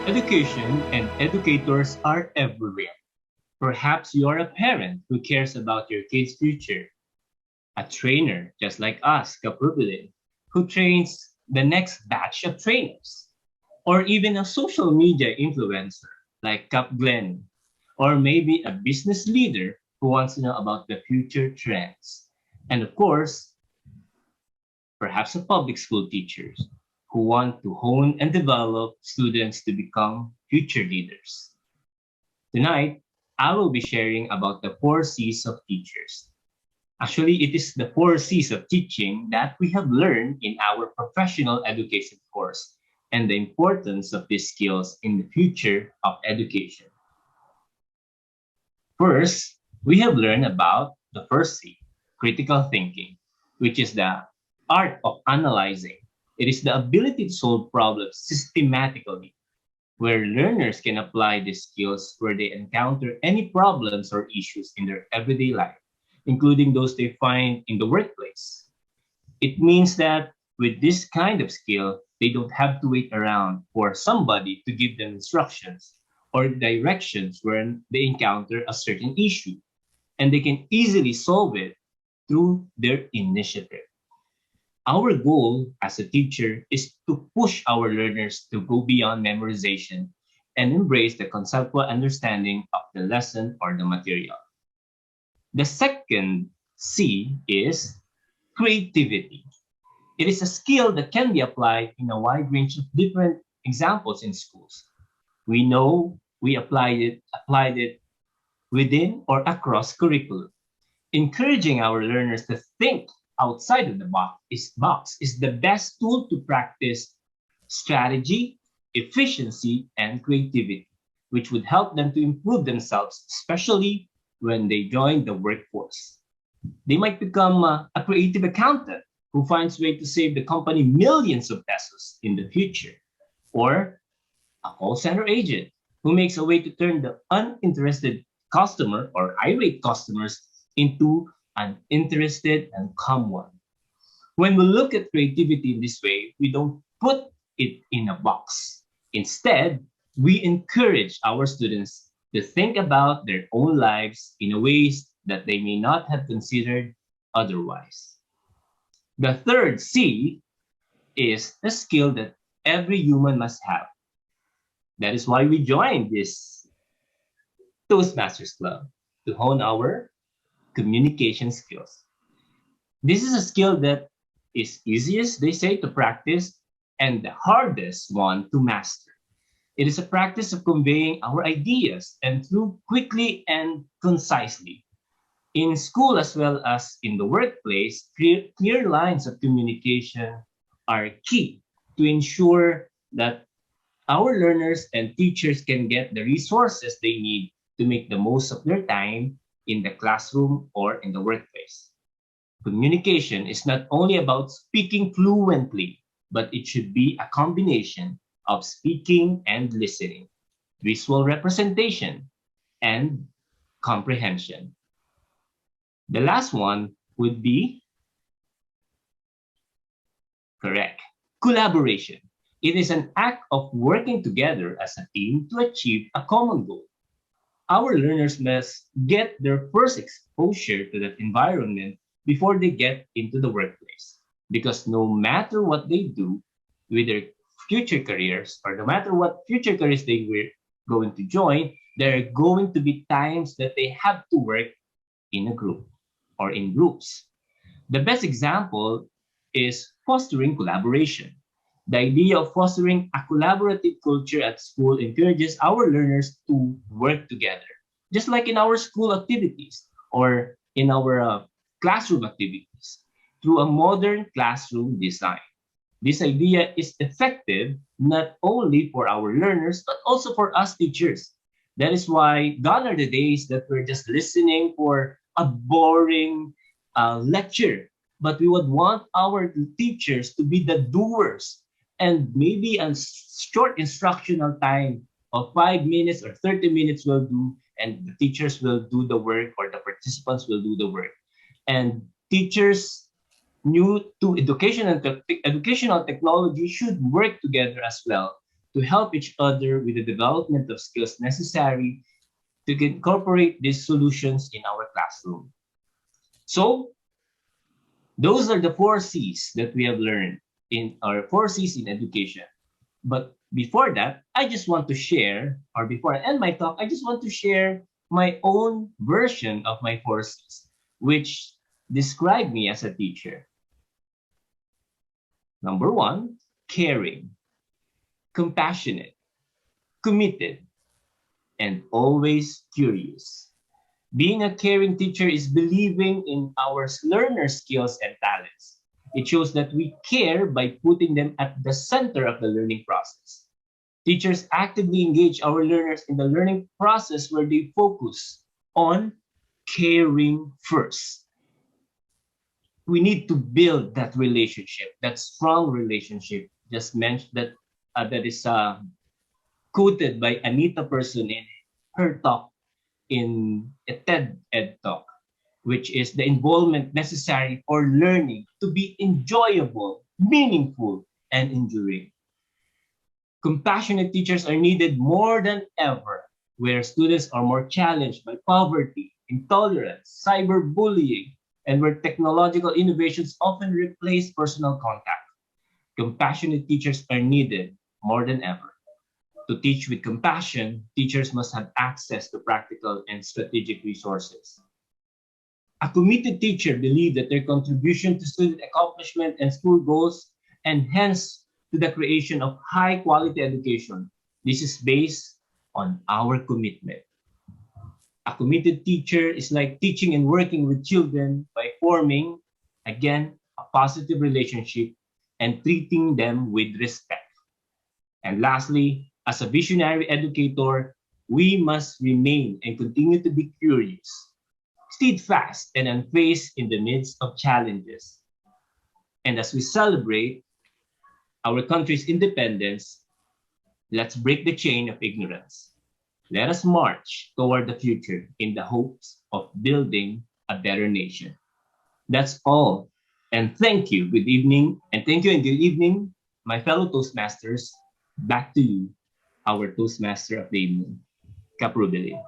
Education and educators are everywhere. Perhaps you're a parent who cares about your kid's future, a trainer just like us, Kaprubulin, who trains the next batch of trainers, or even a social media influencer like Cap Glenn, or maybe a business leader who wants to know about the future trends. And of course, perhaps a public school teachers who want to hone and develop students to become future leaders. Tonight, I will be sharing about the four C's of teachers. Actually, it is the four C's of teaching that we have learned in our professional education course and the importance of these skills in the future of education. First, we have learned about the first C, critical thinking, which is the art of analyzing. It is the ability to solve problems systematically, where learners can apply these skills where they encounter any problems or issues in their everyday life, including those they find in the workplace. It means that with this kind of skill, they don't have to wait around for somebody to give them instructions or directions when they encounter a certain issue, and they can easily solve it through their initiative. Our goal as a teacher is to push our learners to go beyond memorization and embrace the conceptual understanding of the lesson or the material. The second C is creativity. It is a skill that can be applied in a wide range of different examples in schools. We know we applied it within or across curriculum. Encouraging our learners to think outside of the box is the best tool to practice strategy, efficiency, and creativity, which would help them to improve themselves, especially when they join the workforce. They might become a creative accountant who finds way to save the company millions of pesos in the future, or a call center agent who makes a way to turn the uninterested customer or irate customers into an interested and calm one. When we look at creativity in this way, we don't put it in a box. Instead, we encourage our students to think about their own lives in ways that they may not have considered otherwise. The third C is a skill that every human must have. That is why we joined this Toastmasters Club to hone our communication skills. This is a skill that is easiest, they say, to practice and the hardest one to master. It is a practice of conveying our ideas and through quickly and concisely. In school as well as in the workplace, clear lines of communication are key to ensure that our learners and teachers can get the resources they need to make the most of their time in the classroom or in the workplace. Communication is not only about speaking fluently, but it should be a combination of speaking and listening, visual representation, and comprehension. The last one would be correct. Collaboration. It is an act of working together as a team to achieve a common goal. Our learners must get their first exposure to that environment before they get into the workplace. Because no matter what they do with their future careers, or no matter what future careers they were going to join, there are going to be times that they have to work in a group or in groups. The best example is fostering collaboration. The idea of fostering a collaborative culture at school encourages our learners to work together, just like in our school activities or in our classroom activities, through a modern classroom design. This idea is effective not only for our learners, but also for us teachers. That is why gone are the days that we're just listening for a boring lecture, but we would want our teachers to be the doers and maybe a short instructional time of 5 minutes or 30 minutes will do, and the teachers will do the work or the participants will do the work. And teachers new to education and educational technology should work together as well to help each other with the development of skills necessary to incorporate these solutions in our classroom. So, those are the 4 C's that we have learned in our 4 C's in education. But before that, I just want to share, or before I end my talk, I just want to share my own version of my 4 C's, which describe me as a teacher. Number 1, caring, compassionate, committed, and always curious. Being a caring teacher is believing in our learners' skills and talents. It shows that we care by putting them at the center of the learning process. Teachers actively engage our learners in the learning process where they focus on caring first. We need to build that relationship, that strong relationship. Just mentioned that is quoted by Anita Person in her talk in a TED Ed talk, which is the involvement necessary for learning to be enjoyable, meaningful, and enduring. Compassionate teachers are needed more than ever, where students are more challenged by poverty, intolerance, cyberbullying, and where technological innovations often replace personal contact. Compassionate teachers are needed more than ever. To teach with compassion, teachers must have access to practical and strategic resources. A committed teacher believes that their contribution to student accomplishment and school goals, and hence to the creation of high quality education. This is based on our commitment. A committed teacher is like teaching and working with children by forming, again, a positive relationship and treating them with respect. And lastly, as a visionary educator, we must remain and continue to be curious, steadfast, and unfazed in the midst of challenges. And as we celebrate our country's independence, let's break the chain of ignorance. Let us march toward the future in the hopes of building a better nation. That's all. And thank you. Good evening. And thank you and good evening, my fellow Toastmasters. Back to you, our Toastmaster of the evening, Cap Rubilin.